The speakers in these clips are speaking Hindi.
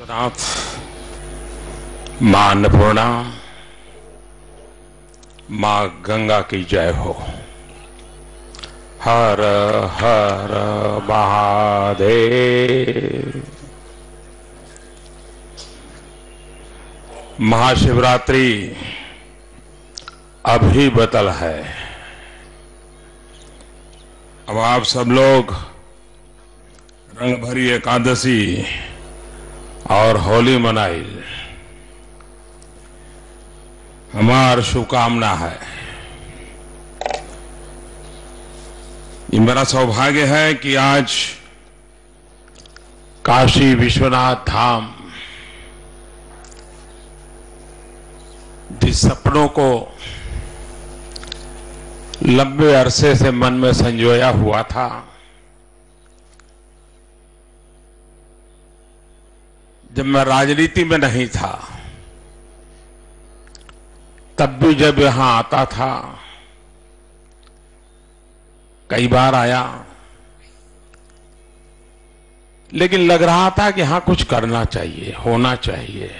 नाथ, मां अन्नपूर्णा, मां गंगा की जय हो। हर हर महादेव। महाशिवरात्रि अभी बतल है। अब आप सब लोग रंग भरी एकादशी और होली मनाई, हमारी शुभकामना है। ये मेरा सौभाग्य है कि आज काशी विश्वनाथ धाम जिस सपनों को लंबे अरसे से मन में संजोया हुआ था, जब मैं राजनीति में नहीं था तब भी जब यहां आता था, कई बार आया, लेकिन लग रहा था कि हाँ कुछ करना चाहिए, होना चाहिए।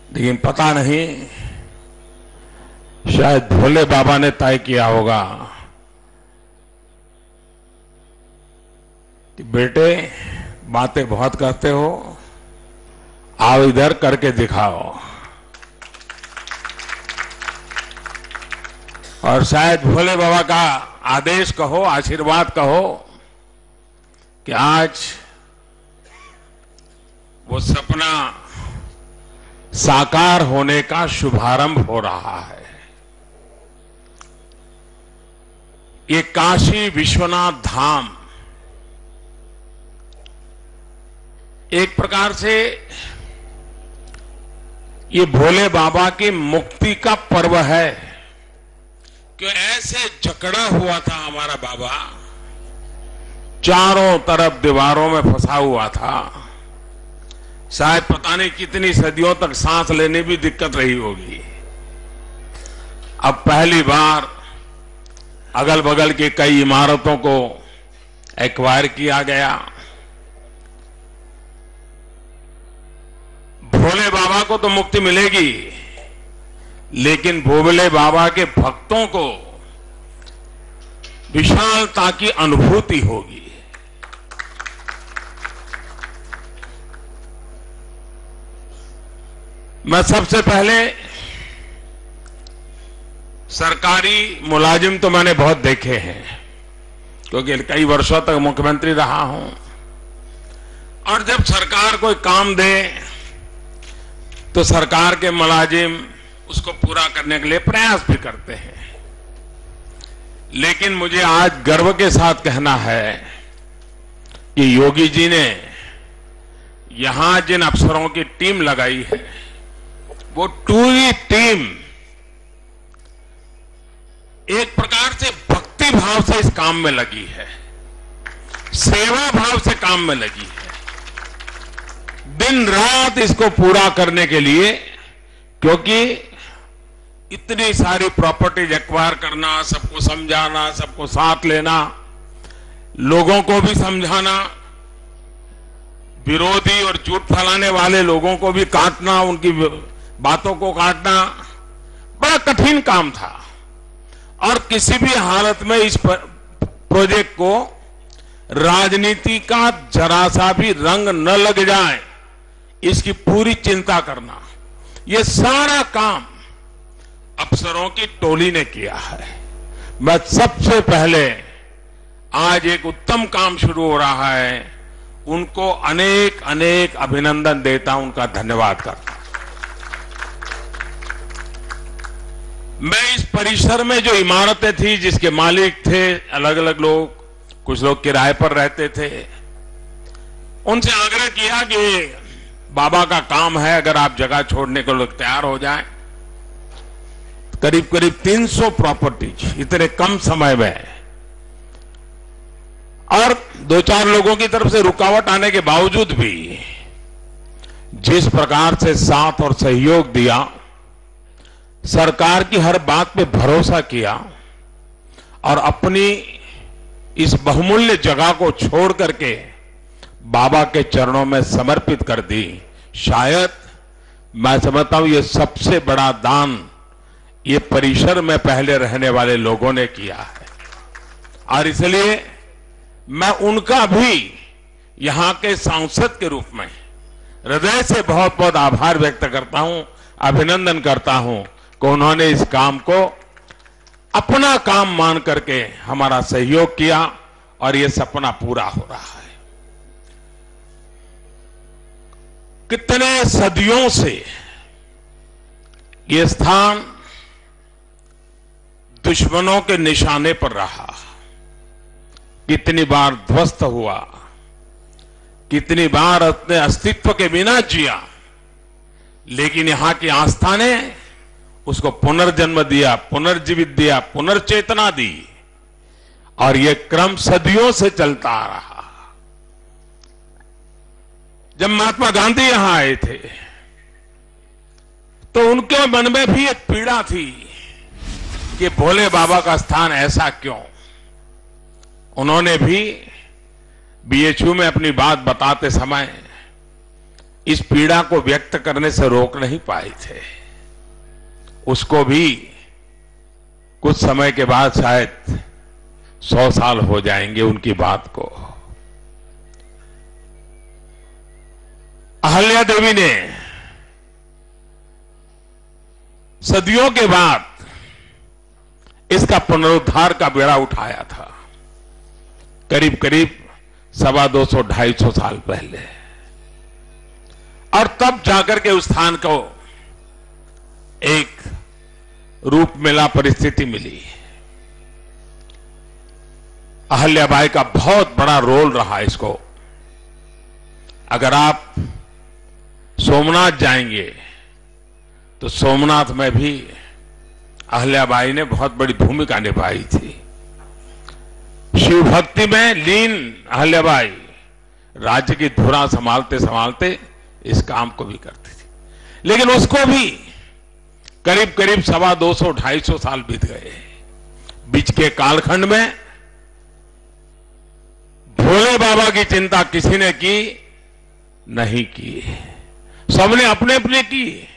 लेकिन पता नहीं, शायद भोले बाबा ने तय किया होगा कि बेटे बातें बहुत करते हो, आओ इधर करके दिखाओ। और शायद भोले बाबा का आदेश कहो, आशीर्वाद कहो कि आज वो सपना साकार होने का शुभारंभ हो रहा है। ये काशी विश्वनाथ धाम एक प्रकार से ये भोले बाबा की मुक्ति का पर्व है कि ऐसे जकड़ा हुआ था हमारा बाबा, चारों तरफ दीवारों में फंसा हुआ था। शायद पता नहीं कितनी सदियों तक सांस लेने भी दिक्कत रही होगी। अब पहली बार अगल बगल की कई इमारतों को एक्वायर किया गया। भोले बाबा को तो मुक्ति मिलेगी, लेकिन भोले बाबा के भक्तों को विशालता की अनुभूति होगी। मैं सबसे पहले सरकारी मुलाजिम तो मैंने बहुत देखे हैं, क्योंकि कई वर्षों तक मुख्यमंत्री रहा हूं, और जब सरकार कोई काम दे तो सरकार के मुलाजिम उसको पूरा करने के लिए प्रयास भी करते हैं। लेकिन मुझे आज गर्व के साथ कहना है कि योगी जी ने यहां जिन अफसरों की टीम लगाई है, वो पूरी टीम एक प्रकार से भक्ति भाव से इस काम में लगी है, सेवा भाव से काम में लगी है, दिन रात इसको पूरा करने के लिए। क्योंकि इतनी सारी प्रॉपर्टीज एक्वायर करना, सबको समझाना, सबको साथ लेना, लोगों को भी समझाना, विरोधी और झूठ फैलाने वाले लोगों को भी काटना, उनकी बातों को काटना, बड़ा कठिन काम था। और किसी भी हालत में इस प्रोजेक्ट को राजनीति का जरा सा भी रंग न लग जाए, इसकी पूरी चिंता करना, ये सारा काम अफसरों की टोली ने किया है। मैं सबसे पहले आज एक उत्तम काम शुरू हो रहा है, उनको अनेक अनेक अभिनंदन देता हूं, उनका धन्यवाद करता हूं। मैं इस परिसर में जो इमारतें थी, जिसके मालिक थे अलग अलग लोग, कुछ लोग किराए पर रहते थे, उनसे आग्रह किया कि बाबा का काम है, अगर आप जगह छोड़ने को लोग तैयार हो जाएं। करीब करीब 300 प्रॉपर्टीज इतने कम समय में, और दो चार लोगों की तरफ से रुकावट आने के बावजूद भी जिस प्रकार से साथ और सहयोग दिया, सरकार की हर बात पे भरोसा किया, और अपनी इस बहुमूल्य जगह को छोड़ करके बाबा के चरणों में समर्पित कर दी। शायद मैं समझता हूं ये सबसे बड़ा दान ये परिसर में पहले रहने वाले लोगों ने किया है, और इसलिए मैं उनका भी यहां के सांसद के रूप में हृदय से बहुत बहुत आभार व्यक्त करता हूं, अभिनंदन करता हूं कि उन्होंने इस काम को अपना काम मान करके हमारा सहयोग किया और ये सपना पूरा हो रहा है। कितने सदियों से ये स्थान दुश्मनों के निशाने पर रहा, कितनी बार ध्वस्त हुआ, कितनी बार अपने अस्तित्व के बिना जिया, लेकिन यहां की आस्था ने उसको पुनर्जन्म दिया, पुनर्जीवित दिया, पुनर्चेतना दी, और यह क्रम सदियों से चलता आ रहा। जब महात्मा गांधी यहां आए थे तो उनके मन में भी एक पीड़ा थी कि भोले बाबा का स्थान ऐसा क्यों। उन्होंने भी बीएचयू में अपनी बात बताते समय इस पीड़ा को व्यक्त करने से रोक नहीं पाए थे। उसको भी कुछ समय के बाद शायद 100 साल हो जाएंगे उनकी बात को। अहल्या देवी ने सदियों के बाद इसका पुनरुद्धार का बेड़ा उठाया था, करीब करीब 250-250 साल पहले, और तब जाकर के उस स्थान को एक रूप मिला, परिस्थिति मिली। अहल्याबाई का बहुत बड़ा रोल रहा इसको। अगर आप सोमनाथ जाएंगे तो सोमनाथ में भी अहल्याबाई ने बहुत बड़ी भूमिका निभाई थी। शिव भक्ति में लीन अहल्याबाई राज्य की धुरा संभालते संभालते इस काम को भी करती थी, लेकिन उसको भी करीब करीब 250-250 साल बीत गए। बीच के कालखंड में भोले बाबा की चिंता किसी ने की नहीं की, सबने अपने अपने की।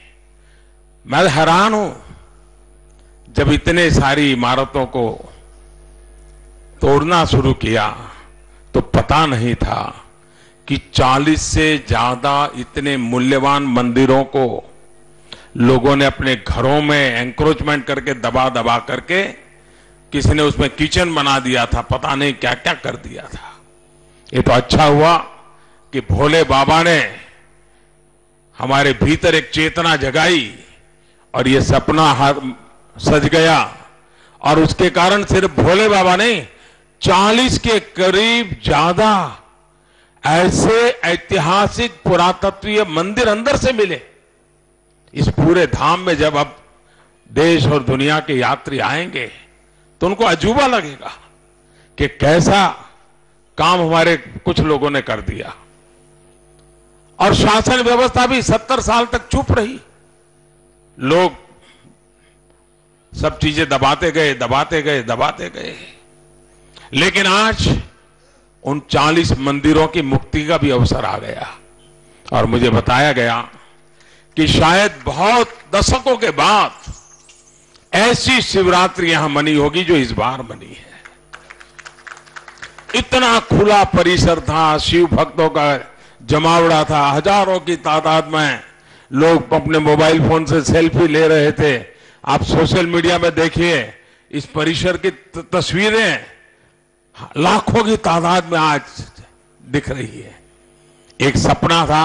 मैं हैरान हूं, जब इतने सारी इमारतों को तोड़ना शुरू किया तो पता नहीं था कि 40 से ज्यादा इतने मूल्यवान मंदिरों को लोगों ने अपने घरों में एंक्रोचमेंट करके दबा दबा करके किसी ने उसमें किचन बना दिया था, पता नहीं क्या क्या कर दिया था। ये तो अच्छा हुआ कि भोले बाबा ने हमारे भीतर एक चेतना जगाई और ये सपना सज गया, और उसके कारण सिर्फ भोले बाबा नहीं, 40 के करीब ज्यादा ऐसे ऐतिहासिक पुरातत्वीय मंदिर अंदर से मिले। इस पूरे धाम में जब अब देश और दुनिया के यात्री आएंगे तो उनको अजूबा लगेगा कि कैसा काम हमारे कुछ लोगों ने कर दिया। और शासन व्यवस्था भी 70 साल तक चुप रही। लोग सब चीजें दबाते गए, दबाते गए, दबाते गए, लेकिन आज उन 40 मंदिरों की मुक्ति का भी अवसर आ गया। और मुझे बताया गया कि शायद बहुत दशकों के बाद ऐसी शिवरात्रि यहां मनी होगी जो इस बार मनी है। इतना खुला परिसर था, शिव भक्तों का जमावड़ा था, हजारों की तादाद में लोग अपने मोबाइल फोन से सेल्फी ले रहे थे। आप सोशल मीडिया में देखिए इस परिसर की तस्वीरें लाखों की तादाद में आज दिख रही है। एक सपना था,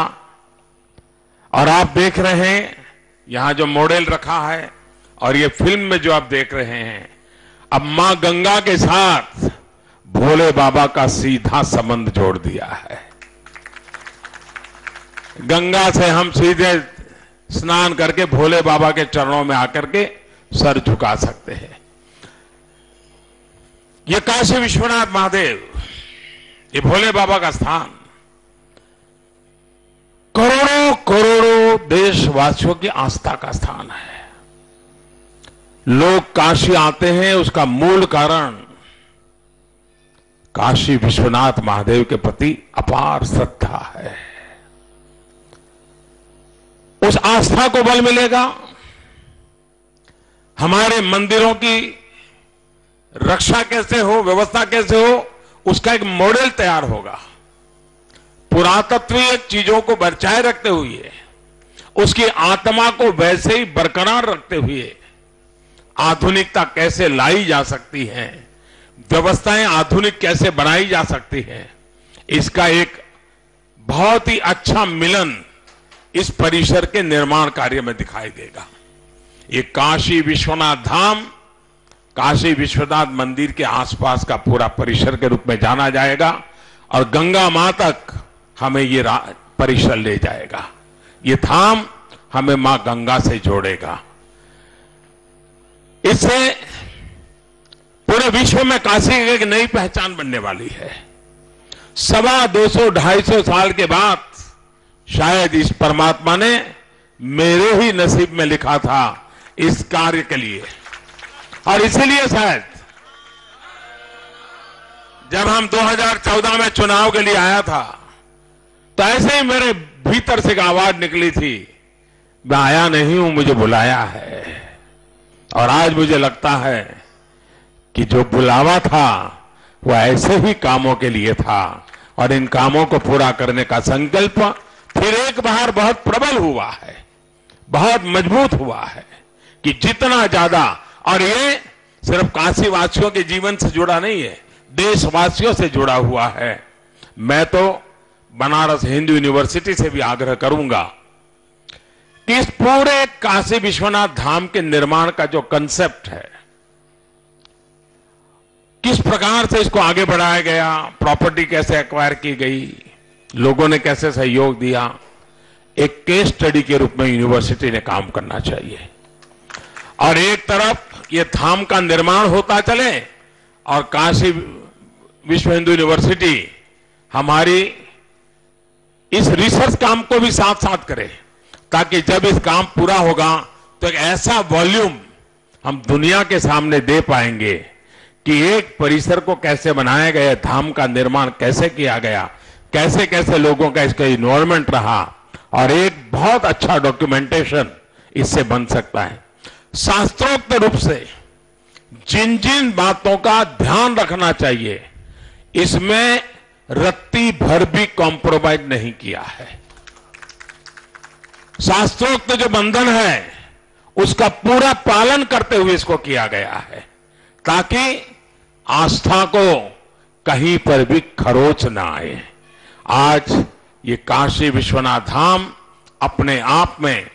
और आप देख रहे हैं यहां जो मॉडल रखा है और ये फिल्म में जो आप देख रहे हैं, अब मां गंगा के साथ भोले बाबा का सीधा संबंध जोड़ दिया है। गंगा से हम सीधे स्नान करके भोले बाबा के चरणों में आकर के सर झुका सकते हैं। ये काशी विश्वनाथ महादेव, ये भोले बाबा का स्थान करोड़ों करोड़ों देशवासियों की आस्था का स्थान है। लोग काशी आते हैं, उसका मूल कारण काशी विश्वनाथ महादेव के प्रति अपार श्रद्धा है। उस आस्था को बल मिलेगा, हमारे मंदिरों की रक्षा कैसे हो, व्यवस्था कैसे हो, उसका एक मॉडल तैयार होगा। पुरातत्वीय चीजों को बचाए रखते हुए, उसकी आत्मा को वैसे ही बरकरार रखते हुए आधुनिकता कैसे लाई जा सकती है, व्यवस्थाएं आधुनिक कैसे बनाई जा सकती है, इसका एक बहुत ही अच्छा मिलन इस परिसर के निर्माण कार्य में दिखाई देगा। ये काशी विश्वनाथ धाम, काशी विश्वनाथ मंदिर के आसपास का पूरा परिसर के रूप में जाना जाएगा और गंगा मां तक हमें ये परिसर ले जाएगा। ये धाम हमें मां गंगा से जोड़ेगा। इससे पूरे विश्व में काशी की एक नई पहचान बनने वाली है। 250-250 साल के बाद शायद इस परमात्मा ने मेरे ही नसीब में लिखा था इस कार्य के लिए, और इसीलिए शायद जब हम 2014 में चुनाव के लिए आया था तो ऐसे ही मेरे भीतर से एक आवाज निकली थी, मैं आया नहीं हूं, मुझे बुलाया है। और आज मुझे लगता है कि जो बुलावा था वो ऐसे ही कामों के लिए था और इन कामों को पूरा करने का संकल्प फिर एक बार बहुत प्रबल हुआ है, बहुत मजबूत हुआ है कि जितना ज्यादा, और ये सिर्फ काशी वासियों के जीवन से जुड़ा नहीं है, देशवासियों से जुड़ा हुआ है। मैं तो बनारस हिंदू यूनिवर्सिटी से भी आग्रह करूंगा कि इस पूरे काशी विश्वनाथ धाम के निर्माण का जो कंसेप्ट है, किस प्रकार से इसको आगे बढ़ाया गया, प्रॉपर्टी कैसे एक्वायर की गई, लोगों ने कैसे सहयोग दिया, एक केस स्टडी के रूप में यूनिवर्सिटी ने काम करना चाहिए। और एक तरफ ये धाम का निर्माण होता चले और काशी विश्व हिंदू यूनिवर्सिटी हमारी इस रिसर्च काम को भी साथ साथ करे, ताकि जब इस काम पूरा होगा तो एक ऐसा वॉल्यूम हम दुनिया के सामने दे पाएंगे कि एक परिसर को कैसे बनाया गया, धाम का निर्माण कैसे किया गया, कैसे कैसे लोगों का इसका इन्वॉल्वमेंट रहा, और एक बहुत अच्छा डॉक्यूमेंटेशन इससे बन सकता है। शास्त्रोक्त रूप से जिन जिन बातों का ध्यान रखना चाहिए, इसमें रत्ती भर भी कॉम्प्रोमाइज नहीं किया है। शास्त्रोक्त जो बंधन है उसका पूरा पालन करते हुए इसको किया गया है, ताकि आस्था को कहीं पर भी खरोच ना आए। आज ये काशी विश्वनाथ धाम अपने आप में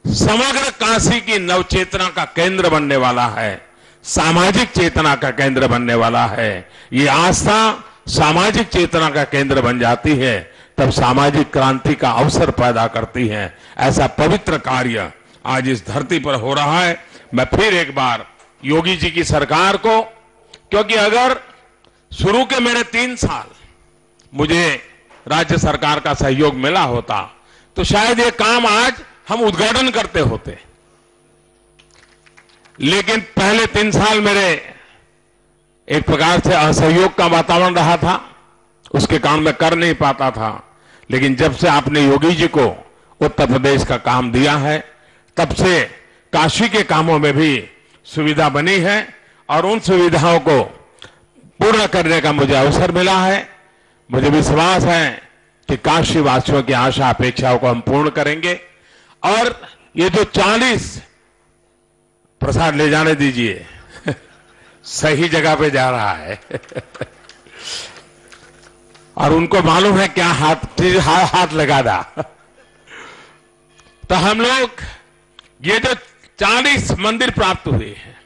समग्र काशी की नवचेतना का केंद्र बनने वाला है, सामाजिक चेतना का केंद्र बनने वाला है। ये आस्था सामाजिक चेतना का केंद्र बन जाती है, तब सामाजिक क्रांति का अवसर पैदा करती है। ऐसा पवित्र कार्य आज इस धरती पर हो रहा है। मैं फिर एक बार योगी जी की सरकार को, क्योंकि अगर शुरू के मेरे 3 साल मुझे राज्य सरकार का सहयोग मिला होता तो शायद ये काम आज हम उद्घाटन करते होते, लेकिन पहले 3 साल मेरे एक प्रकार से असहयोग का वातावरण रहा था, उसके कारण मैं कर नहीं पाता था। लेकिन जब से आपने योगी जी को उत्तर प्रदेश का काम दिया है, तब से काशी के कामों में भी सुविधा बनी है और उन सुविधाओं को पूरा करने का मुझे अवसर मिला है। मुझे विश्वास है कि काशी वासियों की आशा अपेक्षाओं को हम पूर्ण करेंगे। और ये जो 40 प्रसाद ले जाने दीजिए सही जगह पे जा रहा है और उनको मालूम है क्या हाथ लगा दा। तो हम लोग ये जो 40 मंदिर प्राप्त हुए हैं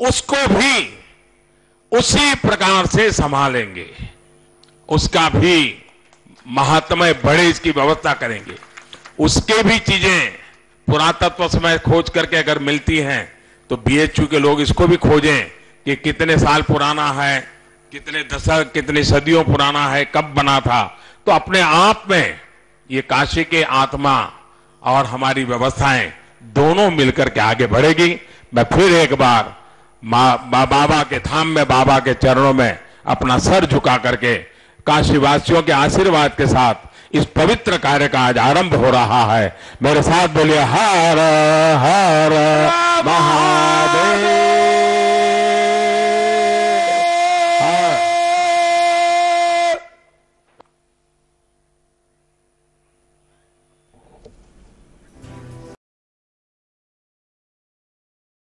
उसको भी उसी प्रकार से संभालेंगे, उसका भी महात्म्य बड़े इसकी व्यवस्था करेंगे। उसके भी चीजें पुरातत्व समय खोज करके अगर मिलती हैं तो बीएचयू के लोग इसको भी खोजें कि कितने साल पुराना है, कितने दशक, कितनी सदियों पुराना है, कब बना था। तो अपने आप में ये काशी के आत्मा और हमारी व्यवस्थाएं दोनों मिलकर के आगे बढ़ेगी। मैं फिर एक बार बाबा के धाम में, बाबा के चरणों में अपना सर झुका करके काशीवासियों के आशीर्वाद के साथ इस पवित्र कार्य का आज आरंभ हो रहा है। मेरे साथ बोलिए हर हर महादेव।